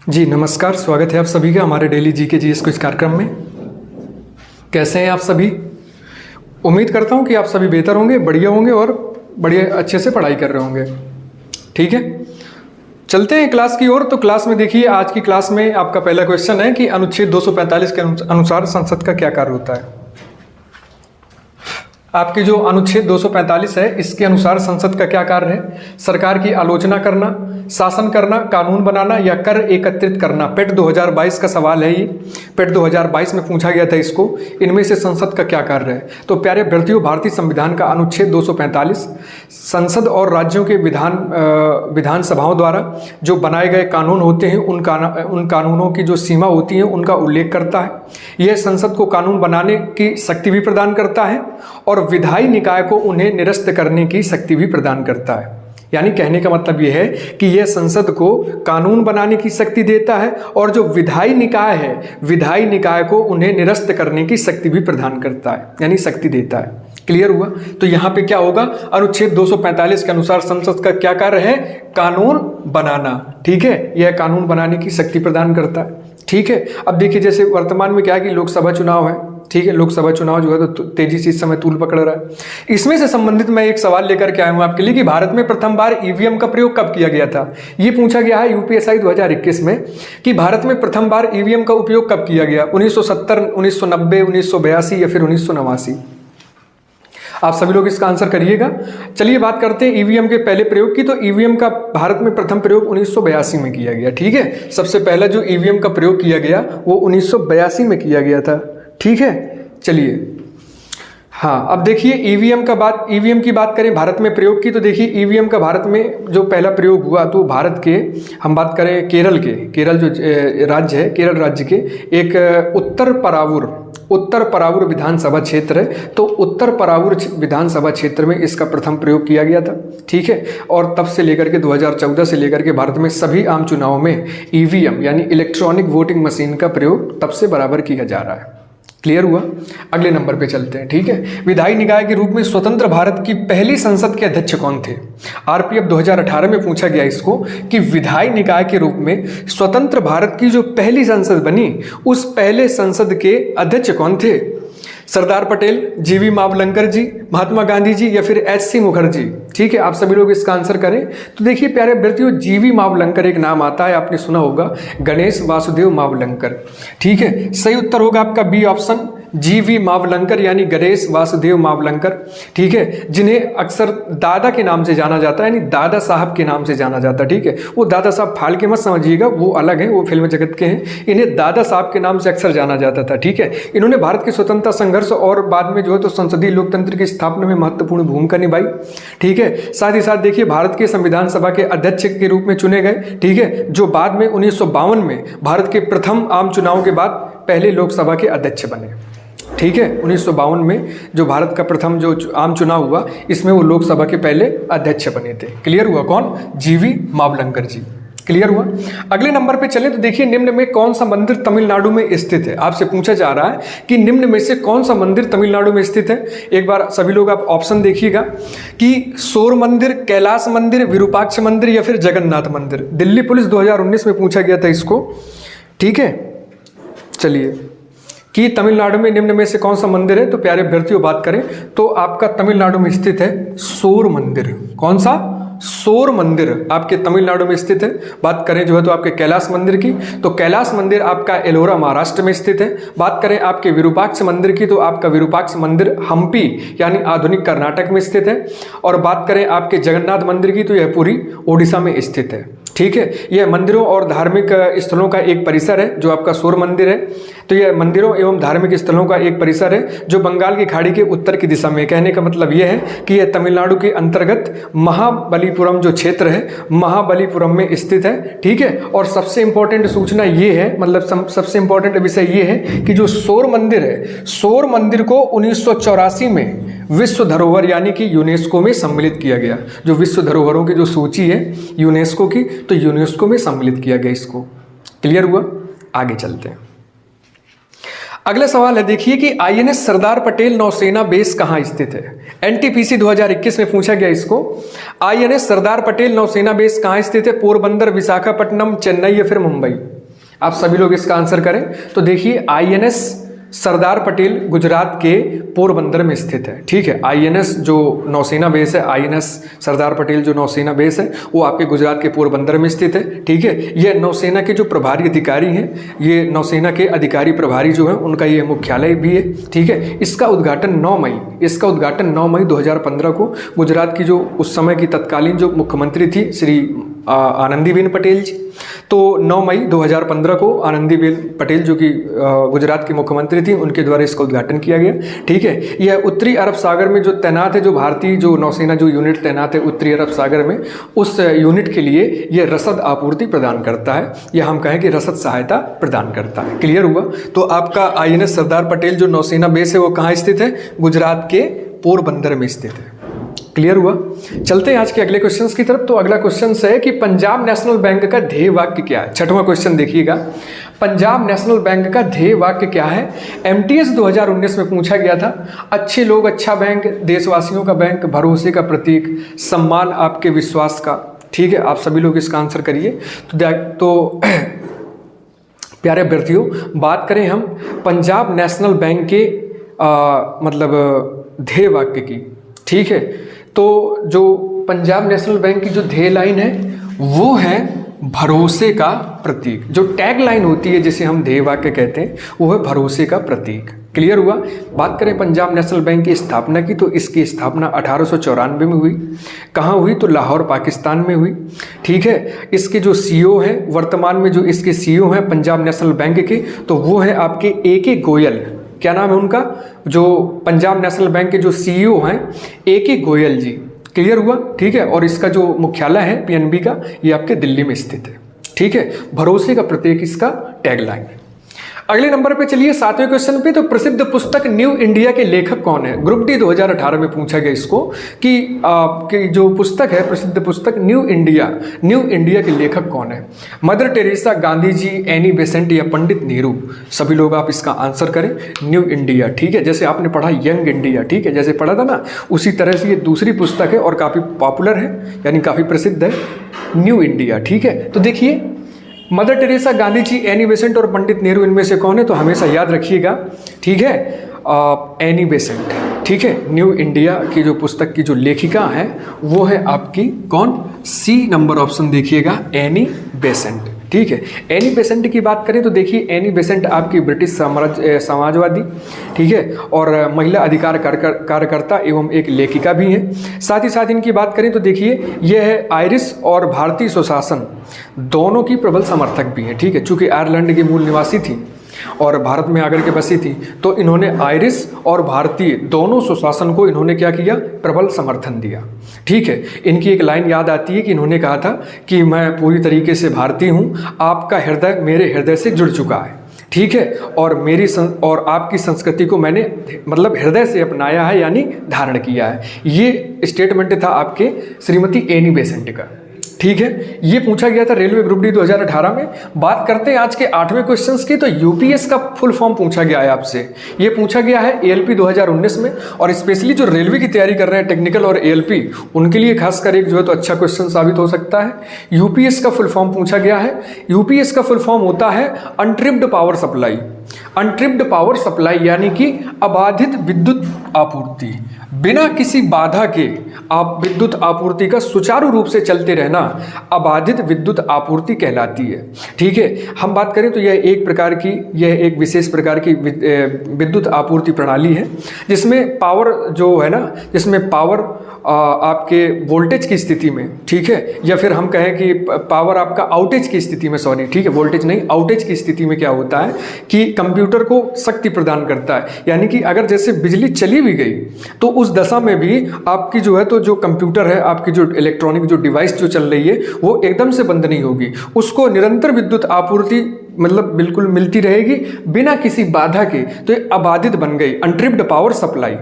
जी नमस्कार, स्वागत है आप सभी का हमारे डेली जीके जीएस क्विज कार्यक्रम में। कैसे हैं आप सभी? उम्मीद करता हूं कि आप सभी बेहतर होंगे, बढ़िया होंगे और बढ़िया अच्छे से पढ़ाई कर रहे होंगे। ठीक है, चलते हैं क्लास की ओर। तो क्लास में देखिए, आज की क्लास में आपका पहला क्वेश्चन है कि अनुच्छेद 245 के अनुसार संसद का क्या कार्य होता है। आपके जो अनुच्छेद 245 है, इसके अनुसार संसद का क्या कार्य है? सरकार की आलोचना करना, शासन करना, कानून बनाना या कर एकत्रित करना। पेट 2022 का सवाल है ये, पेट 2022 में पूछा गया था इसको। इनमें से संसद का क्या कार्य है? तो प्यारे अभ्यर्थियों, भारतीय संविधान का अनुच्छेद 245 संसद और राज्यों के विधानसभाओं द्वारा जो बनाए गए कानून होते हैं उन कानूनों की जो सीमा होती है उनका उल्लेख करता है। यह संसद को कानून बनाने की शक्ति भी प्रदान करता है और विधायी निकाय को उन्हें निरस्त करने की शक्ति भी प्रदान करता है। यानी कहने का मतलब यह है कि यह संसद को कानून बनाने की शक्ति देता है और जो विधायी निकाय है, विधायी निकाय को उन्हें निरस्त करने की शक्ति भी प्रदान करता है, यानी शक्ति देता है। क्लियर हुआ? तो यहाँ पे क्या होगा? अनुच्छेद 245 के अनुसार संसद का क्या कार्य है? कानून बनाना। ठीक है, यह कानून बनाने की शक्ति प्रदान करता है। ठीक है, अब देखिए जैसे वर्तमान में क्या है कि लोकसभा चुनाव है। ठीक है, लोकसभा चुनाव जो है तो तेजी से इस समय तूल पकड़ रहा है। इसमें से संबंधित मैं एक सवाल लेकर के आया हूं आपके लिए कि भारत में प्रथम बार ईवीएम का प्रयोग कब किया गया था। ये पूछा गया है यूपीएससी 2021 में कि भारत में प्रथम बार ईवीएम का उपयोग कब किया गया। 1970, 1990, 1982 या फिर 1989? आप सभी लोग इसका आंसर करिएगा। चलिए बात करते हैं ईवीएम के पहले प्रयोग की। तो ईवीएम का भारत में प्रथम प्रयोग 1982 में किया गया। ठीक है, सबसे पहला जो ईवीएम का प्रयोग किया गया वो 1982 में किया गया था। ठीक है, चलिए हाँ, अब देखिए ईवीएम की बात करें भारत में प्रयोग की। तो देखिए ईवीएम का भारत में जो पहला प्रयोग हुआ तो भारत के, हम बात करें केरल जो राज्य है, केरल राज्य के एक उत्तर परावूर विधानसभा क्षेत्र है। तो उत्तर परावूर विधानसभा क्षेत्र में इसका प्रथम प्रयोग किया गया था। ठीक है, और तब से लेकर के 2014 से लेकर के भारत में सभी आम चुनावों में ईवीएम यानी इलेक्ट्रॉनिक वोटिंग मशीन का प्रयोग तब से बराबर किया जा रहा है। क्लियर हुआ? अगले नंबर पे चलते हैं। ठीक है, विधायी निकाय के रूप में स्वतंत्र भारत की पहली संसद के अध्यक्ष कौन थे? आरपीएफ 2018 में पूछा गया इसको कि विधायी निकाय के रूप में स्वतंत्र भारत की जो पहली संसद बनी उस पहले संसद के अध्यक्ष कौन थे? सरदार पटेल, जीवी मावलंकर जी, महात्मा गांधी जी या फिर एचसी मुखर्जी? ठीक है, आप सभी लोग इसका आंसर करें। तो देखिए प्यारे अभ्यर्थियों, जीवी मावलंकर एक नाम आता है, आपने सुना होगा, गणेश वासुदेव मावलंकर। ठीक है, सही उत्तर होगा आपका बी ऑप्शन, जीवी मावलंकर यानी गणेश वासुदेव मावलंकर। ठीक है, जिन्हें अक्सर दादा के नाम से जाना जाता है, यानी दादा साहब के नाम से जाना जाता है। ठीक है, वो दादा साहब फाल के मत समझिएगा, वो अलग है, वो फिल्म जगत के हैं। इन्हें दादा साहब के नाम से अक्सर जाना जाता था। ठीक है, इन्होंने भारत की स्वतंत्रता संघर्ष और बाद में जो है तो संसदीय लोकतंत्र की स्थापना में महत्वपूर्ण भूमिका निभाई। ठीक है, साथ ही साथ देखिए भारत के संविधान सभा के अध्यक्ष के रूप में चुने गए। ठीक है, जो बाद में 1952 में भारत के प्रथम आम चुनाव के बाद पहले लोकसभा के अध्यक्ष बने। ठीक है, 1952 में जो भारत का प्रथम जो आम चुनाव हुआ इसमें वो लोकसभा के पहले अध्यक्ष बने थे। क्लियर हुआ? कौन? जीवी मावलंकर जी। क्लियर हुआ? अगले नंबर पे चले तो देखिए निम्न में कौन सा मंदिर तमिलनाडु में स्थित है? आपसे पूछा जा रहा है कि निम्न में से कौन सा मंदिर तमिलनाडु में स्थित है। एक बार सभी लोग आप ऑप्शन देखिएगा कि सौर मंदिर, कैलाश मंदिर, विरूपाक्ष मंदिर या फिर जगन्नाथ मंदिर। दिल्ली पुलिस 2019 में पूछा गया था इसको। ठीक है, चलिए कि तमिलनाडु में निम्न में से कौन सा मंदिर है। तो प्यारे अभ्यर्थियों बात करें तो आपका तमिलनाडु में स्थित है सौर मंदिर। कौन सा? सौर मंदिर आपके तमिलनाडु में स्थित है। बात करें जो है तो आपके कैलाश मंदिर की, तो कैलाश मंदिर आपका एलोरा महाराष्ट्र में स्थित है। बात करें आपके विरूपाक्ष मंदिर की तो आपका विरूपाक्ष मंदिर हम्पी यानी आधुनिक कर्नाटक में स्थित है। और बात करें आपके जगन्नाथ मंदिर की तो यह पूरी ओडिशा में स्थित है। ठीक है, यह मंदिरों और धार्मिक स्थलों का एक परिसर है जो आपका सौर मंदिर है। तो यह मंदिरों एवं धार्मिक स्थलों का एक परिसर है जो बंगाल की खाड़ी के उत्तर की दिशा में। कहने का मतलब यह है कि यह तमिलनाडु के अंतर्गत महाबलीपुरम जो क्षेत्र है, महाबलीपुरम में स्थित है। ठीक है, और सबसे इंपॉर्टेंट सूचना ये है, मतलब सबसे इंपॉर्टेंट विषय ये है कि जो सौर मंदिर है, सौर मंदिर को 1984 में विश्व धरोहर यानी कि यूनेस्को में सम्मिलित किया गया। जो विश्व धरोहरों की जो सूची है यूनेस्को की, तो यूनेस्को में सम्मिलित किया गया इसको। क्लियर हुआ? आगे चलते हैं। अगला सवाल है देखिए कि आईएनएस सरदार पटेल नौसेना बेस कहां स्थित है। एनटीपीसी 2021 में पूछा गया इसको। आईएनएस सरदार पटेल नौसेना बेस कहां स्थित है? पोरबंदर, विशाखापट्टनम, चेन्नई या फिर मुंबई? आप सभी लोग इसका आंसर करें। तो देखिए आईएनएस सरदार पटेल गुजरात के पोरबंदर में स्थित है। ठीक है, आईएनएस जो नौसेना बेस है, आईएनएस सरदार पटेल जो नौसेना बेस है वो आपके गुजरात के पोरबंदर में स्थित है। ठीक है, यह नौसेना के जो प्रभारी अधिकारी हैं, ये नौसेना के अधिकारी प्रभारी जो हैं उनका ये मुख्यालय भी है। ठीक है, इसका उद्घाटन 9 मई 2015 को गुजरात की जो उस समय की तत्कालीन जो मुख्यमंत्री थी श्री आनंदीबेन पटेल जी, तो 9 मई 2015 को आनंदीबेन पटेल जो कि गुजरात की मुख्यमंत्री थी उनके द्वारा इसका उद्घाटन किया गया। ठीक है, यह उत्तरी अरब सागर में जो तैनात है, जो भारतीय जो नौसेना जो यूनिट तैनात है उत्तरी अरब सागर में, उस यूनिट के लिए यह रसद आपूर्ति प्रदान करता है, या हम कहें कि रसद सहायता प्रदान करता है। क्लियर हुआ? तो आपका आईएनएस सरदार पटेल जो नौसेना बेस है वो कहाँ स्थित है? गुजरात के पोरबंदर में स्थित है। क्लियर हुआ? चलते हैं आज के अगले क्वेश्चंस की तरफ। तो अगला क्वेश्चन है कि पंजाब नेशनल बैंक का ध्येय वाक्य क्या है? छठवां क्वेश्चन देखिएगा, पंजाब नेशनल बैंक का ध्येय वाक्य क्या है? एमटीएस 2019 में पूछा गया था। अच्छे लोग अच्छा बैंक, देशवासियों का बैंक, भरोसे का प्रतीक, सम्मान आपके विश्वास का। ठीक है, आप सभी लोग इसका आंसर करिए। तो प्यारे अभ्यर्थियों, बात करें हम पंजाब नेशनल बैंक के मतलब ध्येय वाक्य की। ठीक है, तो जो पंजाब नेशनल बैंक की जो ध्येय लाइन है वो है भरोसे का प्रतीक। जो टैग लाइन होती है जिसे हम ध्येय वाक्य कहते हैं वो है भरोसे का प्रतीक। क्लियर हुआ? बात करें पंजाब नेशनल बैंक की स्थापना की, तो इसकी स्थापना 1894 में हुई। कहाँ हुई? तो लाहौर पाकिस्तान में हुई। ठीक है, इसके जो सीईओ हैं, वर्तमान में जो इसके सीईओ हैं पंजाब नेशनल बैंक के, तो वो है आपके ए.के. गोयल। क्या नाम है उनका? जो पंजाब नेशनल बैंक के जो सीईओ हैं ए.के. गोयल जी। क्लियर हुआ? ठीक है, और इसका जो मुख्यालय है पीएनबी का, ये आपके दिल्ली में स्थित है। ठीक है, भरोसे का प्रतीक इसका टैगलाइन है। अगले नंबर पे चलिए, 7वें क्वेश्चन पे। तो प्रसिद्ध पुस्तक न्यू इंडिया के लेखक कौन है? ग्रुप डी 2018 में पूछा गया इसको कि जो पुस्तक है, प्रसिद्ध पुस्तक न्यू इंडिया के लेखक कौन है? Mother Teresa, Gandhi ji, Annie Besant या पंडित नेहरू? सभी लोग आप इसका आंसर करें। New India. ठीक है, जैसे आपने पढ़ा यंग इंडिया, ठीक है, जैसे पढ़ा था ना, उसी तरह से ये दूसरी पुस्तक है और काफ़ी पॉपुलर है, यानी काफ़ी प्रसिद्ध है, न्यू इंडिया। ठीक है, तो देखिए mother Teresa, Gandhi ji, Annie Besant और पंडित नेहरू, इनमें से कौन है? तो हमेशा याद रखिएगा। ठीक है, एनी बेसेंट। ठीक है, न्यू इंडिया की जो पुस्तक की जो लेखिका है वो है आपकी कौन? सी नंबर ऑप्शन देखिएगा, एनी बेसेंट। ठीक है, एनी बेसेंट की बात करें तो देखिए एनी बेसेंट आपकी ब्रिटिश समाजवादी, ठीक है, और महिला अधिकार कार्यकर्ता एवं एक लेखिका भी हैं। साथ ही साथ इनकी बात करें तो देखिए यह है आयरिश और भारतीय सुशासन दोनों की प्रबल समर्थक भी हैं। ठीक है, चूंकि आयरलैंड की मूल निवासी थी और भारत में आकर के बसी थी, तो इन्होंने आयरिश और भारतीय दोनों सुशासन को इन्होंने क्या किया? प्रबल समर्थन दिया। ठीक है, इनकी एक लाइन याद आती है कि इन्होंने कहा था कि मैं पूरी तरीके से भारतीय हूँ, आपका हृदय मेरे हृदय से जुड़ चुका है। ठीक है, और और आपकी संस्कृति को मैंने मतलब हृदय से अपनाया है, यानी धारण किया है। ये स्टेटमेंट था आपके श्रीमती एनी बेसेंट का। ठीक है, ये पूछा गया था रेलवे ग्रुप डी 2018 में। बात करते हैं आज के 8वें क्वेश्चंस की। तो यूपीएस का फुल फॉर्म पूछा गया है आपसे। ये पूछा गया है एएलपी 2019 में, और स्पेशली जो रेलवे की तैयारी कर रहे हैं टेक्निकल और एएलपी, उनके लिए खासकर एक जो है तो अच्छा क्वेश्चन साबित हो सकता है। यूपीएस का फुल फॉर्म पूछा गया है। यूपीएस का फुल फॉर्म होता है अनट्रिप्ड पावर सप्लाई। अनट्रिप्ड पावर सप्लाई यानी कि अबाधित विद्युत आपूर्ति, बिना किसी बाधा के आप विद्युत आपूर्ति का सुचारू रूप से चलते रहना अबाधित विद्युत आपूर्ति कहलाती है। ठीक है, हम बात करें तो यह एक विशेष प्रकार की विद्युत आपूर्ति प्रणाली है जिसमें पावर जो है ना, जिसमें पावर आपके वोल्टेज की स्थिति में, ठीक है, या फिर हम कहें कि पावर आपका आउटेज की स्थिति में, सॉरी, ठीक है, वोल्टेज नहीं, आउटेज की स्थिति में क्या होता है कि कंप्यूटर को शक्ति प्रदान करता है। यानी कि अगर जैसे बिजली चली भी गई तो उस दशा में भी आपकी जो है तो जो कंप्यूटर है, आपकी जो इलेक्ट्रॉनिक जो डिवाइस जो चल रही है वो एकदम से बंद नहीं होगी, उसको निरंतर विद्युत आपूर्ति मतलब बिल्कुल मिलती रहेगी बिना किसी बाधा के। तो ये अबाधित बन गई, अनट्रिप्ड पावर सप्लाई।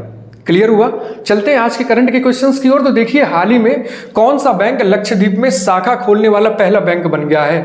क्लियर हुआ? चलते हैं आज के करंट के क्वेश्चंस की ओर। तो देखिए हाल ही में कौन सा बैंक लक्षद्वीप में शाखा खोलने वाला पहला बैंक बन गया है?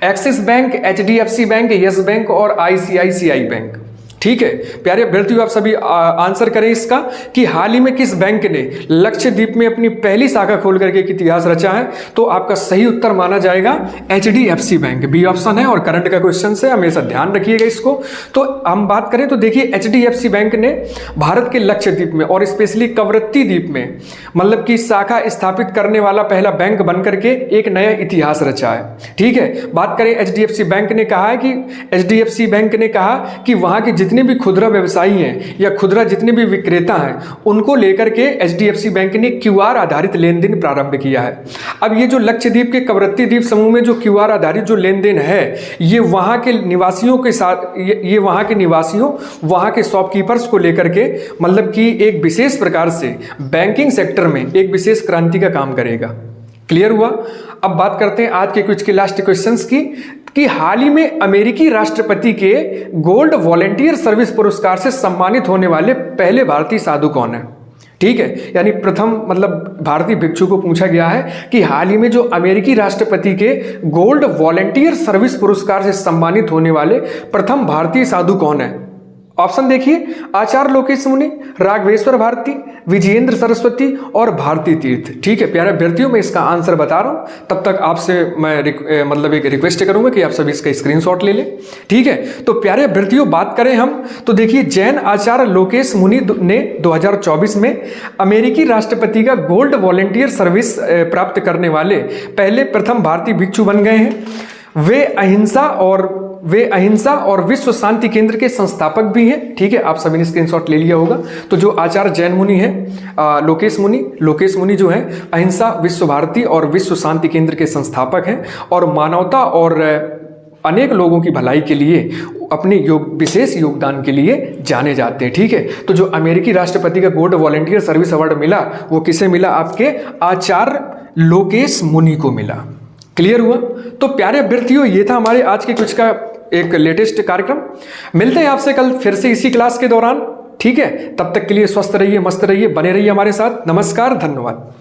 Axis bank, HDFC bank, yes bank और आईसीआईसीआई बैंक। ठीक है प्यारे अभ्यर्थियों, आप सभी आंसर करें इसका कि हाल ही में किस बैंक ने लक्षद्वीप में अपनी पहली शाखा खोल करके एक इतिहास रचा है। तो आपका सही उत्तर माना जाएगा HDFC बैंक, बी ऑप्शन है और करंट का क्वेश्चन है, हमेशा ध्यान रखिएगा इसको। तो हम बात करें तो देखिए HDFC बैंक ने भारत के लक्षद्वीप में और स्पेशली कवरत्ती द्वीप में मतलब कि शाखा स्थापित करने वाला पहला बैंक बनकर के एक नया इतिहास रचा है। ठीक है, बात करें HDFC बैंक ने कहा है कि HDFC बैंक ने कहा कि वहां के जितने भी खुदरा व्यवसायी हैं या खुदरा जितने भी विक्रेता हैं उनको लेकर के HDFC बैंक ने QR आधारित लेन देन प्रारंभ किया है। अब ये जो लक्षद्वीप के कवरत्ती द्वीप समूह में जो QR आधारित जो लेन देन है ये वहां के निवासियों के साथ ये वहां के निवासियों वहां के शॉपकीपर्स को लेकर के मतलब कि एक विशेष प्रकार से बैंकिंग सेक्टर में एक विशेष क्रांति का काम करेगा। क्लियर हुआ। अब बात करते हैं आज के कुछ के लास्ट क्वेश्चंस की कि हाल ही में अमेरिकी राष्ट्रपति के गोल्ड वॉलंटियर सर्विस पुरस्कार से सम्मानित होने वाले पहले भारतीय साधु कौन है। ठीक है, यानी प्रथम मतलब भारतीय भिक्षु को पूछा गया है कि हाल ही में जो अमेरिकी राष्ट्रपति के गोल्ड वॉलंटियर सर्विस पुरस्कार से सम्मानित होने वाले प्रथम भारतीय साधु कौन है। ऑप्शन देखिए, आचार्य लोकेश मुनि, राघवेश्वर भारती, विजयेंद्र सरस्वती और भारती तीर्थ। ठीक है प्यारे अभ्यर्थियों, मैं इसका आंसर बता रहा हूं, तब तक आपसे मैं मतलब एक रिक्वेस्ट करूंगा कि आप सभी इसका स्क्रीनशॉट ले लें। ठीक है, तो प्यारे अभ्यर्थियों बात करें हम तो देखिए जैन आचार्य लोकेश मुनि ने 2024 में अमेरिकी राष्ट्रपति का गोल्ड वॉलंटियर सर्विस प्राप्त करने वाले पहले प्रथम भारतीय भिक्षु बन गए हैं। वे अहिंसा और विश्व शांति केंद्र के संस्थापक भी हैं। ठीक है, आप सभी ने स्क्रीनशॉट ले लिया होगा। तो जो आचार्य जैन मुनि है लोकेश मुनि जो है अहिंसा, विश्व भारती और विश्व शांति केंद्र के संस्थापक हैं और मानवता और अनेक लोगों की भलाई के लिए अपने विशेष योगदान के लिए जाने जाते हैं। ठीक है, तो जो अमेरिकी राष्ट्रपति का गोल्ड वॉलंटियर सर्विस अवार्ड मिला वो किसे मिला, आपके आचार्य लोकेश मुनि को मिला। क्लियर हुआ। तो प्यारे अभ्यर्थियों ये था हमारे आज के कुछ का एक लेटेस्ट कार्यक्रम। मिलते हैं आपसे कल फिर से इसी क्लास के दौरान। ठीक है, तब तक के लिए स्वस्थ रहिए, मस्त रहिए, बने रहिए हमारे साथ। नमस्कार, धन्यवाद।